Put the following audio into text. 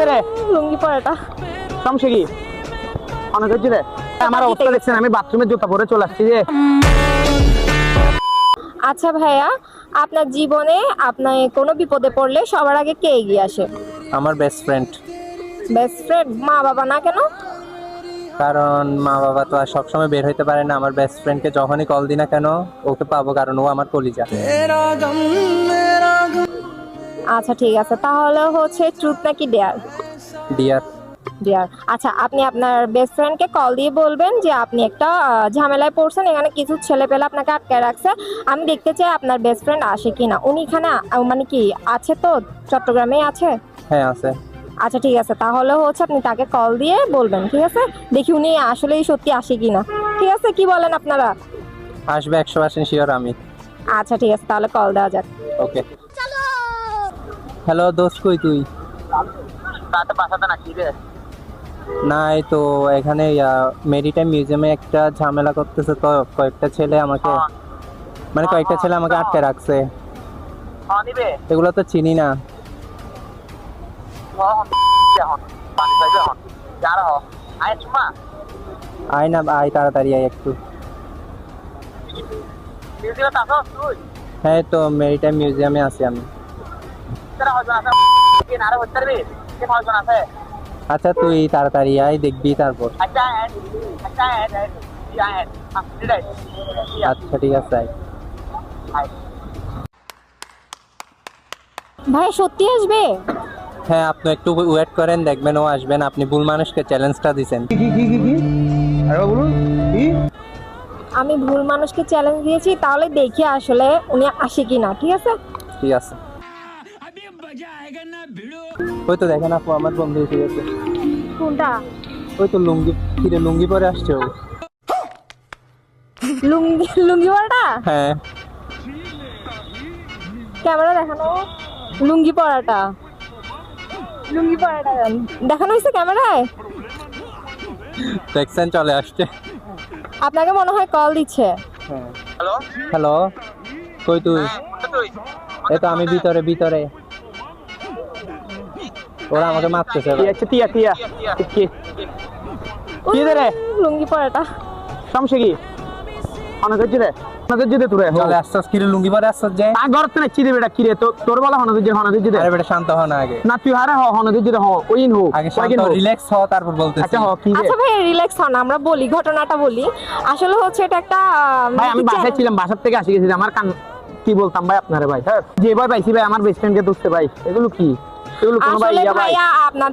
রে লুঙ্গি পরাটা। সমস্যা কি? অনেক হচ্ছে রে। আমার অবস্থা দেখছেন, আমি বাথরুমে জুতা পরে চলে আসছি যে। আচ্ছা ভাইয়া, আপনার জীবনে আপনার কোনো বিপদে পড়লে সবার আগে কে এগিয়ে আসে? আমার বেস্ট ফ্রেন্ড। Best friend? মা বাবা না কেন? কারণ মা বাবা তো আর সবসময় বের হইতে পারে না। আমার বেস্ট ফ্রেন্ডকে যখনই কল দিই না কেন ওকে পাবো, কারণ ও আমার কলিজা। আচ্ছা ঠিক আছে, তাহলে হচ্ছে ট্রুথ নাকি ডেয়ার? ডিয়ার। ডিয়ার। আচ্ছা, আপনি আপনার বেস্ট ফ্রেন্ডকে কল দিয়ে বলবেন যে আপনি একটা ঝামেলায় পড়ছেন, এখানে কিছু ছেলে পেলে আপনাকে আটকে রাখছে, আমি দেখতে চাই আপনার বেস্ট ফ্রেন্ড আসে কিনা। উনি এখানে মানে কি আছে? তো চট্টগ্রামেই আছে? হ্যাঁ আছে। আচ্ছা ঠিক আছে, তাহলে হচ্ছে আপনি তাকে কল দিয়ে বলবেন, ঠিক আছে? দেখি উনি আসলেই সত্যি আসে কিনা। ঠিক আছে, কি বলেন আপনারা? আসবে 100% শিওর আমি। আচ্ছা ঠিক আছে, তাহলে কল দেওয়া যাক। ওকে। হ্যালো দোস্ত, কই তুই? তাতে বাসাতে না কি রে? না, এই তো এখানে মেরিটাইম মিউজিয়ামে একটা ঝামেলা করতেছে, তো কয়েকটা ছেলে আমাকে আটকে রাখছে। নিবে এগুলো তো চিনি না। পানি চাইবে এখন যার হ আয় চুমা আয় না, আয় তাড়াতাড়ি আয় একটু। মিউজিয়ামে আসো তুই। হ্যাঁ, তো মেরিটাইম মিউজিয়ামে আছি আমি। তোরা হজন আছে কি না রে হচ্ছে রে? কে হজন আছে? আচ্ছা তুই তাড়াতাড়ি আয়, দেখবি তারপর। আচ্ছা আচ্ছা আচ্ছা ঠিক আছে আয়। ভাই সত্যি আসবে? হ্যাঁ, আপনি একটু ওয়েট করেন, দেখবেন ও আসবেন। আপনি ভুল মানুষকে চ্যালেঞ্জটা দিছেন। আমি ভুল মানুষকে চ্যালেঞ্জ দিয়েছি, তাহলে দেখি আসলে উনি আসে কিনা। ঠিক আছে? ঠিক আছে। ওই তো দেখেন আপু, আমার বন্ধু এসে গেছে। কোনটা? ওই তো লুঙ্গি পরে আসছে ও। লুঙ্গি লুঙ্গি পরাটা? হ্যাঁ। ক্যামেরা দেখানো। লুঙ্গি পরাটা দেখানো হয়েছে ক্যামেরায়? দেখছেন, চলে আসছে। আপনাকে মনে হয় কল দিচ্ছে। হ্যাঁ। হ্যালো হ্যালো, কই তুই? তুই এই তো আমি ভিতরে। ওরা আমাকে মারতেছে। টিয়া টিয়া কি কি রে? লুঙ্গি পরাটা। সমস্যা কি? অনেক হচ্ছে রে। অনেক হচ্ছে তোরে চলে আসছস কি রে? লুঙ্গি পরে আসছস যে? ঘর থেকে চিড়ে বেটা কি রে? তোর বলা হনদ যে আরে বেটা শান্ত হ না আগে। না তুই হারে হনদ যে হ ওইন হো আগে শান্ত রিল্যাক্স হ, তারপর বলতেছি। আচ্ছা হ কি রে? আচ্ছা ভাই রিল্যাক্স হন, আমরা বলি, ঘটনাটা বলি। আসলে হচ্ছে এটা একটা ভাই আমি বাসায় ছিলাম, বাসার থেকে আসি গেছি, আমার কান কি বলতাম ভাই আপনারে ভাই। হ্যাঁ যে ভাই পাইছি ভাই আমার বেস্ট ফ্রেন্ডকে দুসতে ভাই, এগুলো কি? এগুলো কোনো ভাই আসলে ইয়া ভাই ভাইয়া আপনার